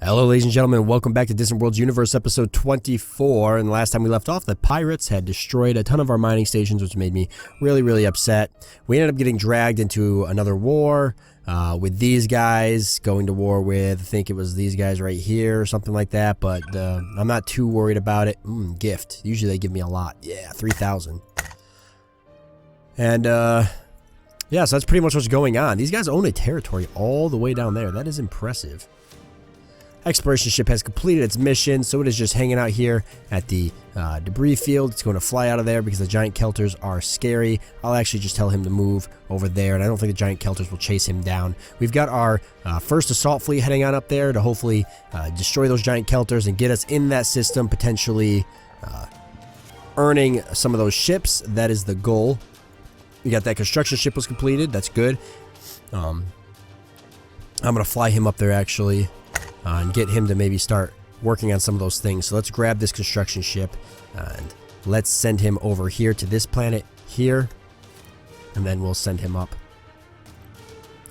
Hello, ladies and gentlemen. Welcome back to Distant Worlds Universe, episode 24. And the last time we left off, the pirates had destroyed a ton of our mining stations, which made me really upset. We ended up getting dragged into another war with these guys, going to war with, I think it was these guys right here or something like that. But I'm not too worried about it. Gift. Usually they give me a lot. Yeah, 3,000. And yeah, so that's pretty much what's going on. These guys own a territory all the way down there. That is impressive. Exploration ship has completed its mission, so it is just hanging out here at the debris field. It's going to fly out of there because the giant kelters are scary. I'll actually just tell him to move over there, and I don't think the giant kelters will chase him down. We've got our first assault fleet heading on up there to hopefully destroy those giant kelters and get us in that system, potentially earning some of those ships. That is the goal. We got that construction ship was completed. That's good. I'm going to fly him up there, actually. And get him to maybe start working on some of those things. So let's grab this construction ship and let's send him over here to this planet here, and then we'll send him up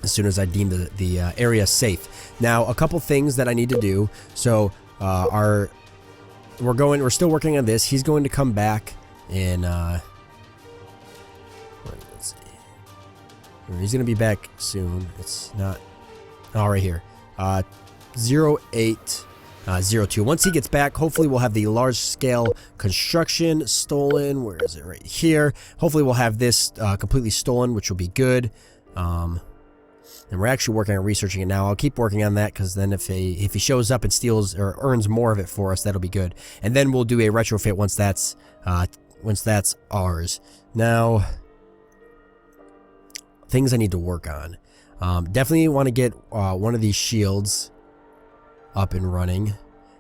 as soon as I deem the area safe. Now, a couple things that I need to do. So we're still working on this. He's going to come back in let's see. He's going to be back soon. It's not right here. 0802. Once he gets back, hopefully we'll have the large-scale construction stolen. Where is it? Right here. Hopefully we'll have this completely stolen, which will be good. And we're actually working on researching it now. I'll keep working on that because then if he shows up and steals or earns more of it for us, that'll be good. And then we'll do a retrofit once that's ours. Now, things I need to work on. Definitely want to get one of these shields up and running,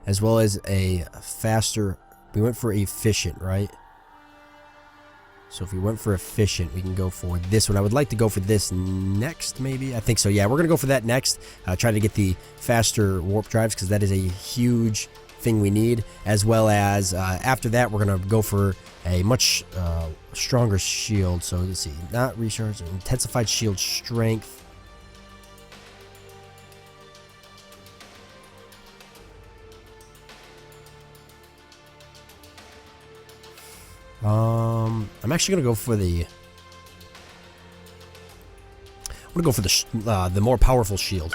as well as a faster. We went for efficient, right? So if we went for efficient, we can go for this one. I would like to go for this next, maybe. I think so. Yeah, we're gonna go for that next. Try to get the faster warp drives because that is a huge thing we need. As well as after that, we're gonna go for a much stronger shield. So let's see, not recharge, intensified shield strength. I'm actually gonna go for the. I'm gonna go for the more powerful shield.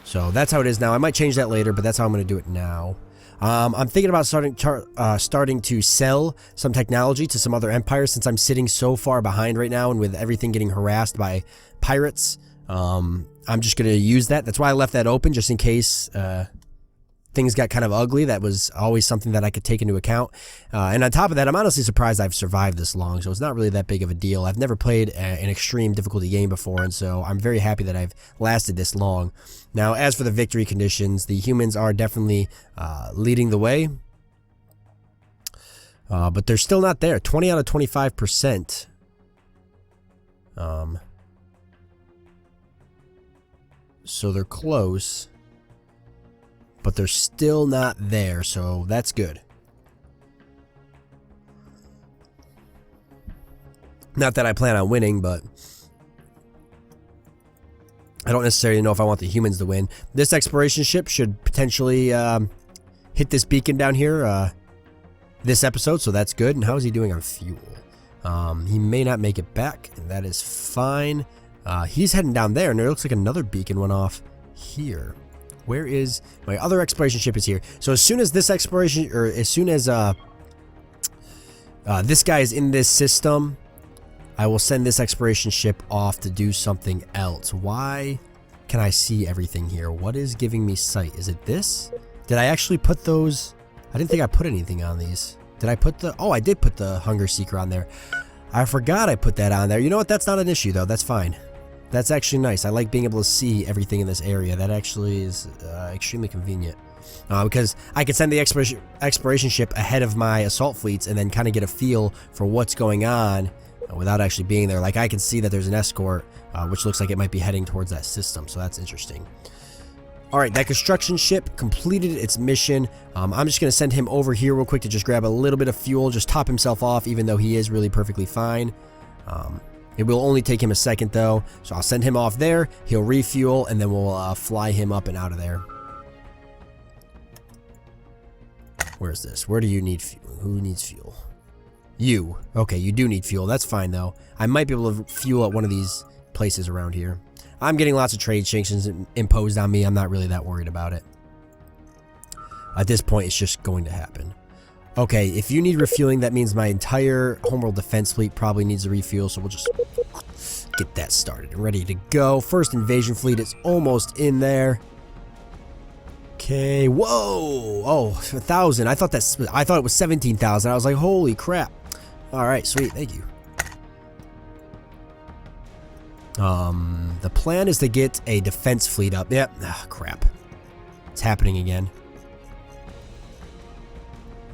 So that's how it is now. I might change that later, but that's how I'm gonna do it now. I'm thinking about starting to sell some technology to some other empires since I'm sitting so far behind right now, and with everything getting harassed by pirates. I'm just gonna use that. That's why I left that open, just in case. Things got kind of ugly. That was always something that I could take into account. And on top of that, I'm honestly surprised I've survived this long, so it's not really that big of a deal. I've never played an extreme difficulty game before, and so I'm very happy that I've lasted this long. Now, as for the victory conditions, the humans are definitely leading the way. But they're still not there. 20 out of 25%. So they're close. But they're still not there, so that's good. Not that I plan on winning, but I don't necessarily know if I want the humans to win. This exploration ship should potentially hit this beacon down here this episode, so that's good. And how is he doing on fuel? He may not make it back, and that is fine. He's heading down there, and it looks like another beacon went off here. Where is my other exploration ship? Is here. So as soon as this exploration, or as soon as this guy is in this system, I will send this exploration ship off to do something else. Why can I see everything here? What is giving me sight? Is it this? Did I actually put those? I didn't think I put anything on these. Did I put the? Oh, I did put the Hunger Seeker on there. I forgot I put that on there. You know what? That's not an issue though. That's fine. That's actually nice. I like being able to see everything in this area. That actually is extremely convenient. Because I can send the exploration ship ahead of my assault fleets and then kind of get a feel for what's going on without actually being there. Like I can see that there's an escort, which looks like it might be heading towards that system. So that's interesting. All right, that construction ship completed its mission. I'm just going to send him over here real quick to just grab a little bit of fuel, just top himself off, even though he is really perfectly fine. It will only take him a second though, so I'll send him off there, he'll refuel, and then we'll fly him up and out of there. Where's this? Where do you need fuel? Who needs fuel? You. Okay, you do need fuel. That's fine, though. I might be able to fuel at one of these places around here. I'm getting lots of trade sanctions imposed on me. I'm not really that worried about it. At this point, it's just going to happen. Okay, if you need refueling, that means my entire homeworld defense fleet probably needs a refuel, so we'll just get that started and ready to go. First invasion fleet is almost in there. Okay, whoa! Oh, 1,000. I thought it was 17,000. I was like, holy crap. All right, sweet. Thank you. The plan is to get a defense fleet up. Yep. Ah, crap. It's happening again.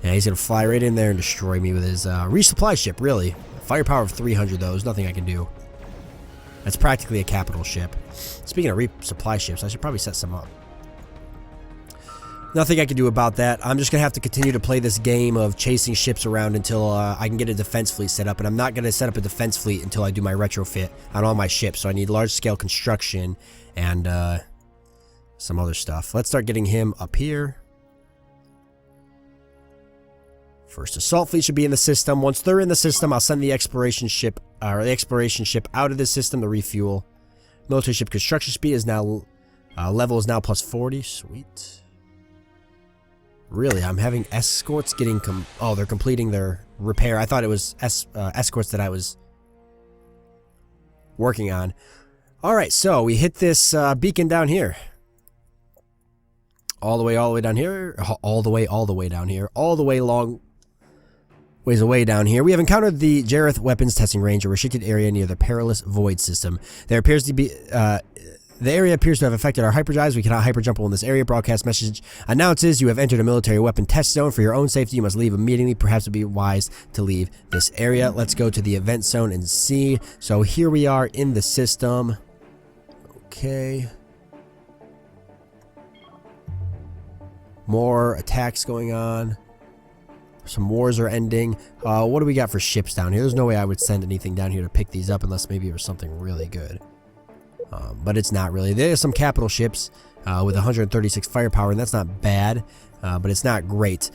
Yeah, he's gonna fly right in there and destroy me with his resupply ship, really. Firepower of 300, though. There's nothing I can do. That's practically a capital ship. Speaking of resupply ships, I should probably set some up. Nothing I can do about that. I'm just going to have to continue to play this game of chasing ships around until I can get a defense fleet set up. And I'm not going to set up a defense fleet until I do my retrofit on all my ships. So I need large-scale construction and some other stuff. Let's start getting him up here. First assault fleet should be in the system. Once they're in the system, I'll send the exploration ship out of the system to refuel. Military ship construction speed is now level is now plus 40. Sweet. Really, I'm having escorts getting oh, they're completing their repair. I thought it was escorts that I was working on. All right, so we hit this beacon down here. All the way down here. All the way down here. All the way long ways away down here. We have encountered the Jareth weapons testing range, a restricted area near the perilous void system. There appears to be the area appears to have affected our hyperdrives. We cannot hyperjump in this area. Broadcast message announces you have entered a military weapon test zone. For your own safety, you must leave immediately. Perhaps it would be wise to leave this area. Let's go to the event zone and see. So here we are in the system. Okay. More attacks going on. Some wars are ending. What do we got for ships down here? There's no way I would send anything down here to pick these up unless maybe it was something really good. But it's not really. There's some capital ships with 136 firepower, and that's not bad, but it's not great.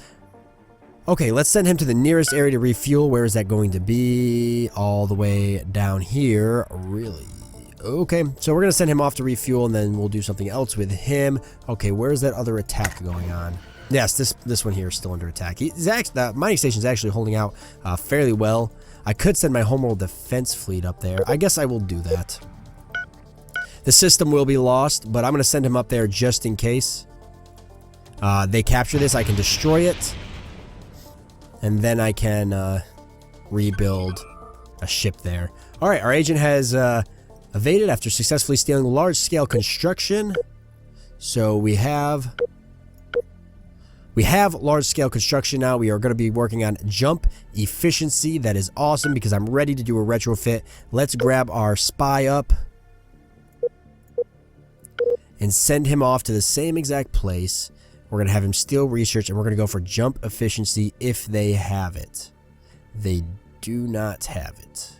Okay, let's send him to the nearest area to refuel. Where is that going to be? All the way down here. Really? Okay, so we're going to send him off to refuel, and then we'll do something else with him. Okay, where's that other attack going on? Yes, this one here is still under attack. The mining station is actually holding out fairly well. I could send my homeworld defense fleet up there. I guess I will do that. The system will be lost, but I'm going to send him up there just in case. They capture this, I can destroy it. And then I can rebuild a ship there. Alright, our agent has evaded after successfully stealing large-scale construction. So we have large-scale construction now. We are going to be working on jump efficiency. That is awesome because I'm ready to do a retrofit. Let's grab our spy up and send him off to the same exact place. We're going to have him steal research, and we're going to go for jump efficiency if they have it. They do not have it.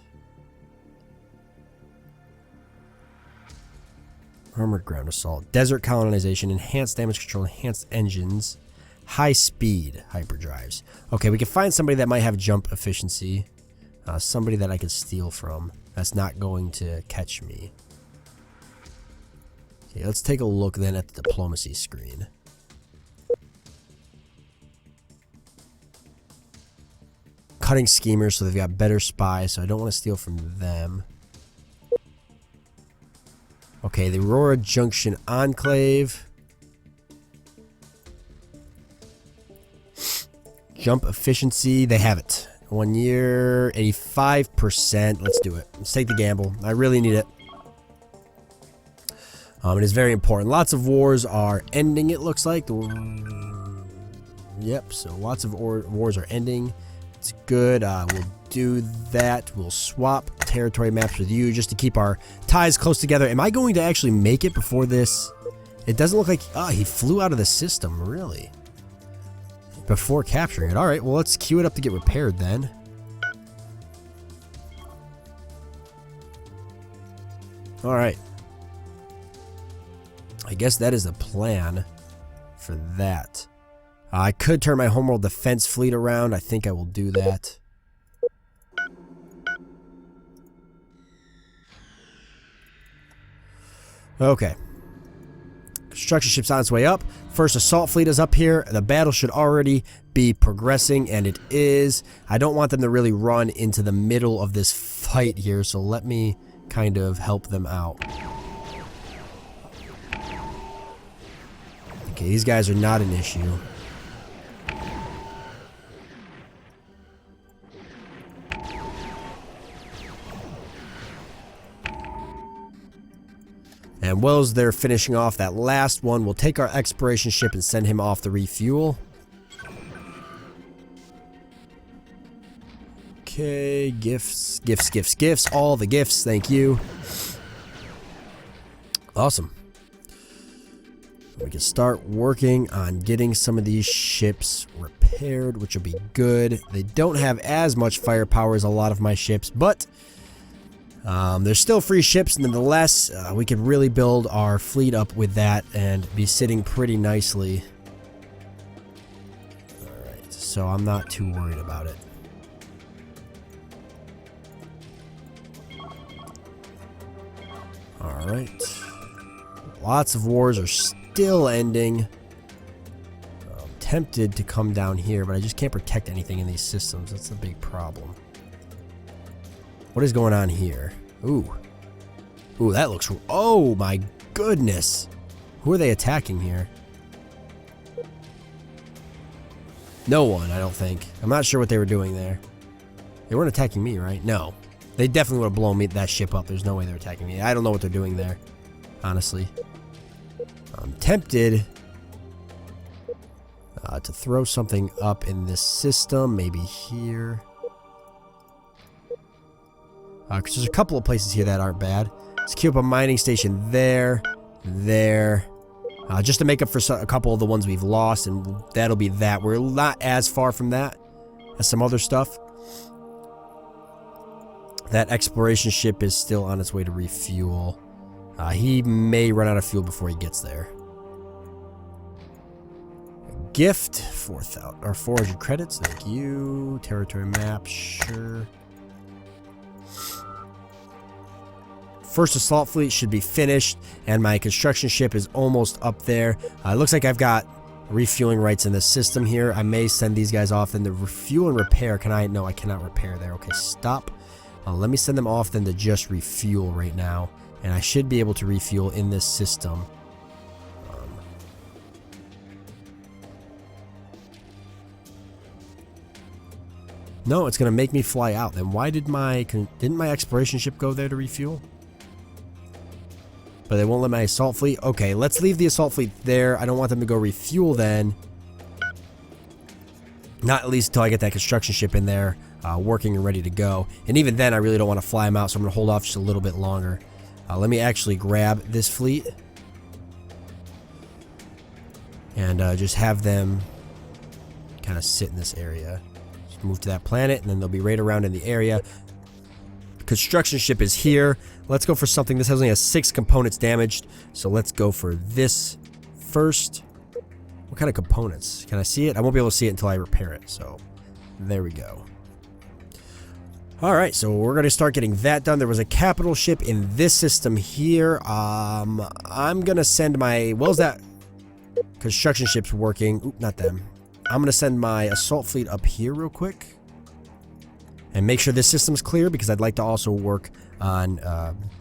Armored ground assault. Desert colonization. Enhanced damage control. Enhanced engines. High speed hyperdrives. Okay, we can find somebody that might have jump efficiency. Somebody that I could steal from. That's not going to catch me. Okay, let's take a look then at the diplomacy screen. Cutting schemers, so they've got better spies, so I don't want to steal from them. Okay, the Aurora Junction Enclave. Jump efficiency, they have it. 1 year, 85%. Let's do it. Let's take the gamble. I really need it. It is very important. Lots of wars are ending, it looks like. Yep, so lots of wars are ending. It's good. We'll do that. We'll swap territory maps with you just to keep our ties close together. Am I going to actually make it before this? It doesn't look like... Ah, he flew out of the system, really? Before capturing it. Alright, well, let's queue it up to get repaired then. Alright. I guess that is the plan for that. I could turn my homeworld defense fleet around. I think I will do that. Okay. Construction ship's on its way up. First assault fleet is up here. The battle should already be progressing, and it is. I don't want them to really run into the middle of this fight here, so let me kind of help them out. Okay, these guys are not an issue. And whilst they're finishing off that last one, we'll take our exploration ship and send him off to refuel. Okay, gifts, gifts, gifts, gifts. All the gifts, thank you. Awesome. We can start working on getting some of these ships repaired, which will be good. They don't have as much firepower as a lot of my ships, but there's still free ships nonetheless. We could really build our fleet up with that and be sitting pretty nicely. Alright, so I'm not too worried about it. Alright. Lots of wars are still ending. I'm tempted to come down here, but I just can't protect anything in these systems. That's the big problem. What is going on here? Ooh. Ooh, that looks... Oh, my goodness. Who are they attacking here? No one, I don't think. I'm not sure what they were doing there. They weren't attacking me, right? No. They definitely would have blown that ship up. There's no way they're attacking me. I don't know what they're doing there, honestly. I'm tempted to throw something up in this system. Maybe here. Because there's a couple of places here that aren't bad. Let's queue up a mining station there, there. Just to make up for a couple of the ones we've lost, and that'll be that. We're not as far from that as some other stuff. That exploration ship is still on its way to refuel. He may run out of fuel before he gets there. Gift, 4,000 or 400 credits. Thank you. Territory map, sure. First assault fleet should be finished, and my construction ship is almost up there. It looks like I've got refueling rights in the system here. I may send these guys off. Then the refuel and repair. Can I? No, I cannot repair there. Okay, stop. Let me send them off then to just refuel right now, and I should be able to refuel in this system. No, it's gonna make me fly out. Then why didn't my exploration ship go there to refuel? But they won't let my assault fleet. Okay, let's leave the assault fleet there. I don't want them to go refuel then. Not at least until I get that construction ship in there, working and ready to go. And even then, I really don't want to fly them out, so I'm going to hold off just a little bit longer. Let me actually grab this fleet. And just have them kind of sit in this area. Just move to that planet, and then they'll be right around in the area. Construction ship is here. Let's go for something. This only has 6 components damaged, so let's go for this first. What kind of components? Can I see it? I won't be able to see it until I repair it, so there we go. Alright, so we're going to start getting that done. There was a capital ship in this system here. I'm going to send my... Well, is that construction ship's working? Oop, not them. I'm going to send my assault fleet up here real quick. And make sure this system's clear, because I'd like to also work on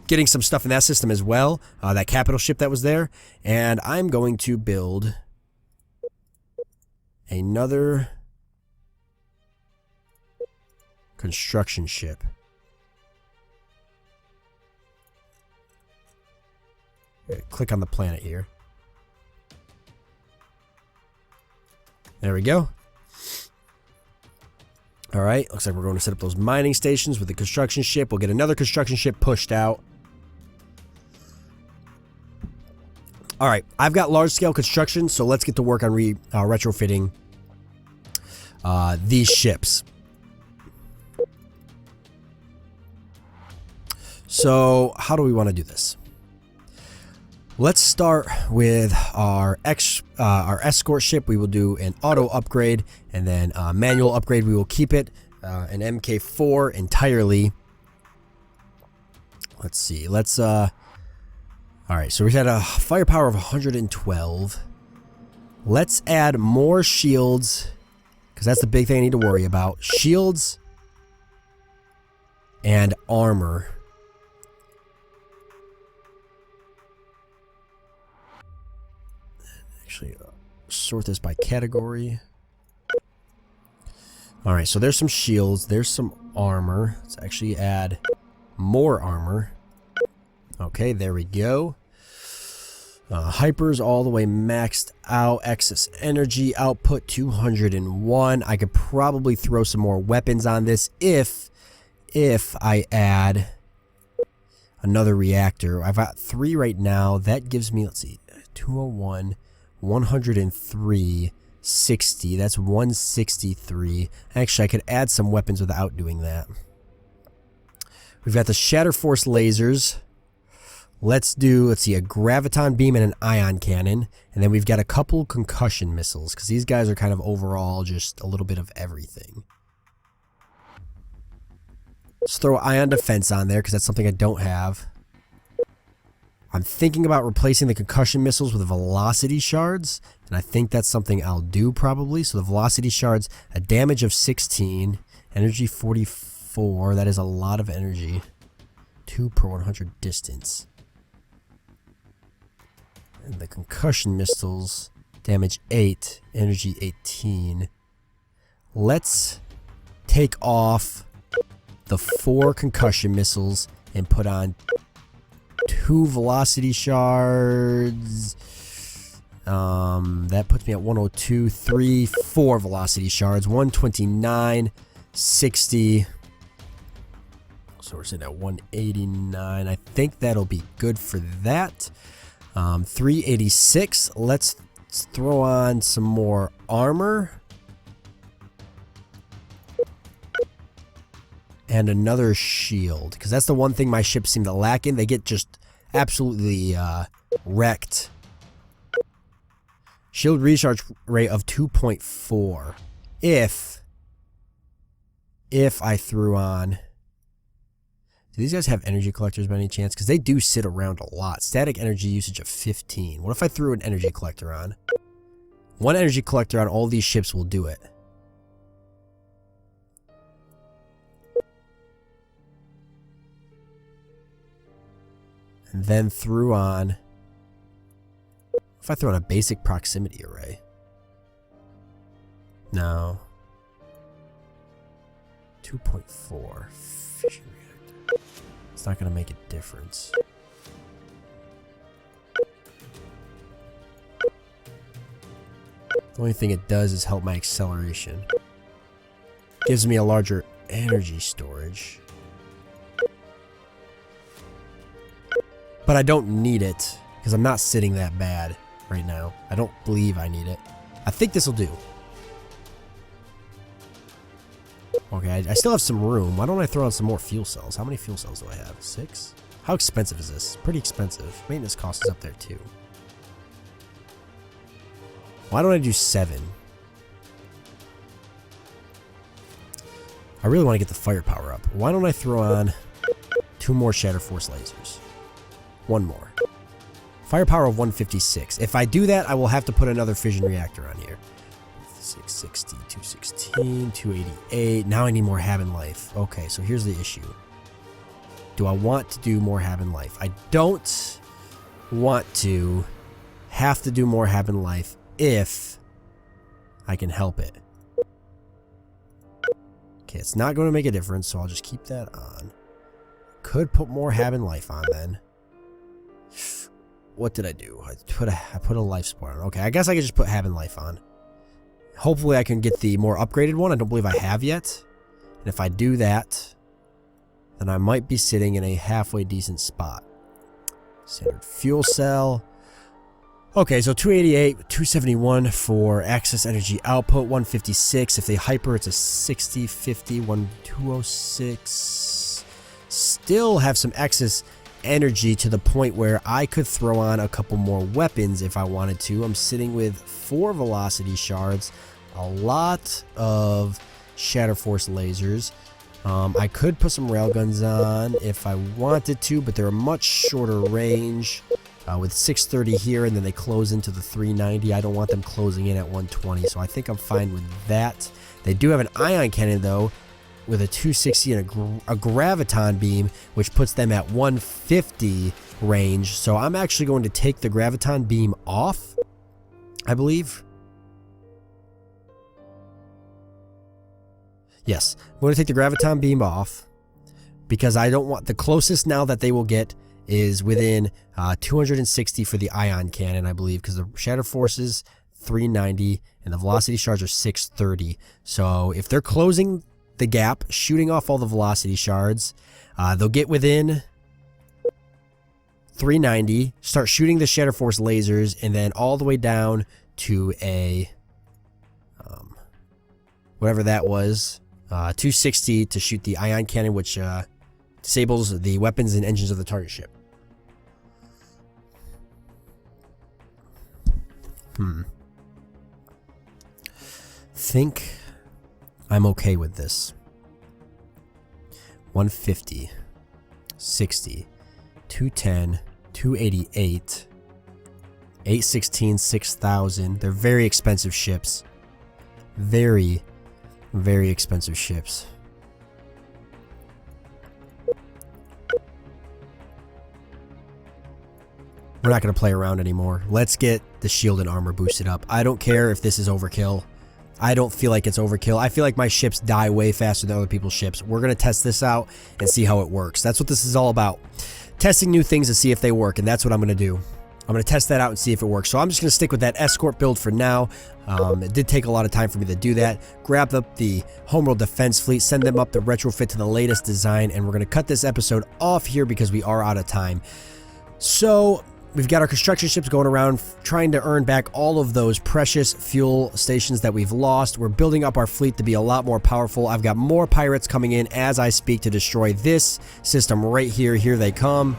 getting some stuff in that system as well. That capital ship that was there. And I'm going to build another construction ship. Okay, click on the planet here. There we go. Alright, looks like we're going to set up those mining stations with the construction ship. We'll get another construction ship pushed out. Alright, I've got large-scale construction, so let's get to work on retrofitting these ships. So, how do we want to do this? Let's start with our escort ship. We will do an auto upgrade, and then manual upgrade. We will keep it an MK4 entirely. Let's see. All right, so we had a firepower of 112. Let's add more shields, because that's the big thing I need to worry about. Shields and armor. Actually, sort this by category. Alright, so there's some shields. There's some armor. Let's actually add more armor. Okay, there we go. Hypers all the way maxed out. Excess energy output 201. I could probably throw some more weapons on this if I add another reactor. I've got 3 right now. That gives me, let's see, 201, 103, 60. That's 163. Actually, I could add some weapons without doing that. We've got the Shatter Force lasers. Let's see, a graviton beam and an ion cannon. And then we've got a couple concussion missiles, because these guys are kind of overall just a little bit of everything. Let's throw ion defense on there, because that's something I don't have. I'm thinking about replacing the concussion missiles with velocity shards, and I think that's something I'll do probably. So the velocity shards, a damage of 16, energy 44, that is a lot of energy. 2 per 100 distance. And the concussion missiles, damage 8, energy 18. Let's take off the 4 concussion missiles and put on 2 velocity shards. That puts me at 102, 3, 4 velocity shards, 129, 60. So we're sitting at 189. I think that'll be good for that. 386. Let's throw on some more armor. And another shield, because that's the one thing my ships seem to lack in. They get just absolutely wrecked. Shield recharge rate of 2.4. If I threw on... Do these guys have energy collectors by any chance? Because they do sit around a lot. Static energy usage of 15. What if I threw an energy collector on? 1 energy collector on all these ships will do it. And then threw on... If I throw on a basic proximity array. No. 2.4. Fission reactor. It's not going to make a difference. The only thing it does is help my acceleration. Gives me a larger energy storage. But I don't need it, because I'm not sitting that bad right now. I don't believe I need it. I think this will do. Okay, I still have some room. Why don't I throw on some more fuel cells? How many fuel cells do I have? 6? How expensive is this? Pretty expensive. Maintenance cost is up there too. Why don't I do 7? I really want to get the firepower up. Why don't I throw on 2 more Shatter Force lasers? 1 more. Firepower of 156. If I do that, I will have to put another fission reactor on here. 660, 216, 288. Now I need more Habin life. Okay, so here's the issue. Do I want to do more Habin life? I don't want to have to do more Habin life if I can help it. Okay, it's not going to make a difference, so I'll just keep that on. Could put more Habin life on then. What did I do? I put a life support on. Okay, I guess I could just put Habin life on. Hopefully I can get the more upgraded one. I don't believe I have yet. And if I do that, then I might be sitting in a halfway decent spot. Standard fuel cell. Okay, so 288, 271 for excess energy output, 156. If they hyper, it's a 60, 50, 206. Still have some excess energy to the point where I could throw on a couple more weapons if I wanted to. I'm sitting with 4 velocity shards, a lot of Shatter Force lasers. I could put some railguns on if I wanted to, but they're a much shorter range with 630 here, and then they close into the 390. I don't want them closing in at 120, so I think I'm fine with that. They do have an ion cannon, though, with a 260 and a graviton beam, which puts them at 150 range. So I'm actually going to take the graviton beam off, I believe. Yes, I'm going to take the graviton beam off because I don't want the closest now that they will get is within 260 for the ion cannon, I believe, because the Shatter Force is 390 and the velocity shards are 630. So if they're closing the gap, shooting off all the velocity shards, they'll get within 390, start shooting the Shatter Force lasers, and then all the way down to a whatever that was, 260 to shoot the ion cannon, which disables the weapons and engines of the target ship. Think I'm okay with this. 150, 60, 210, 288, 816, 6000. They're very expensive ships. Very, very expensive ships. We're not going to play around anymore. Let's get the shield and armor boosted up. I don't care if this is overkill. I don't feel like it's overkill. I feel like my ships die way faster than other people's ships. We're going to test this out and see how it works. That's what this is all about. Testing new things to see if they work, and that's what I'm going to do. I'm going to test that out and see if it works. So I'm just going to stick with that escort build for now. It did take a lot of time for me to do that. Grab up the Homeworld Defense Fleet, send them up to retrofit to the latest design, and we're going to cut this episode off here because we are out of time. So we've got our construction ships going around trying to earn back all of those precious fuel stations that we've lost. We're building up our fleet to be a lot more powerful. I've got more pirates coming in as I speak to destroy this system right here. Here they come.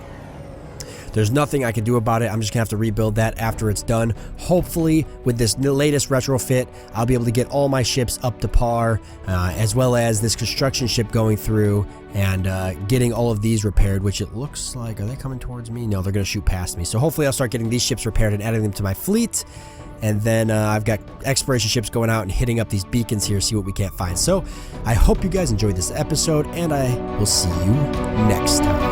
There's nothing I can do about it. I'm just gonna have to rebuild that after it's done. Hopefully, with this latest retrofit, I'll be able to get all my ships up to par, as well as this construction ship going through and getting all of these repaired, which it looks like, are they coming towards me? No, they're gonna shoot past me. So hopefully I'll start getting these ships repaired and adding them to my fleet. And then I've got exploration ships going out and hitting up these beacons here, see what we can't find. So I hope you guys enjoyed this episode, and I will see you next time.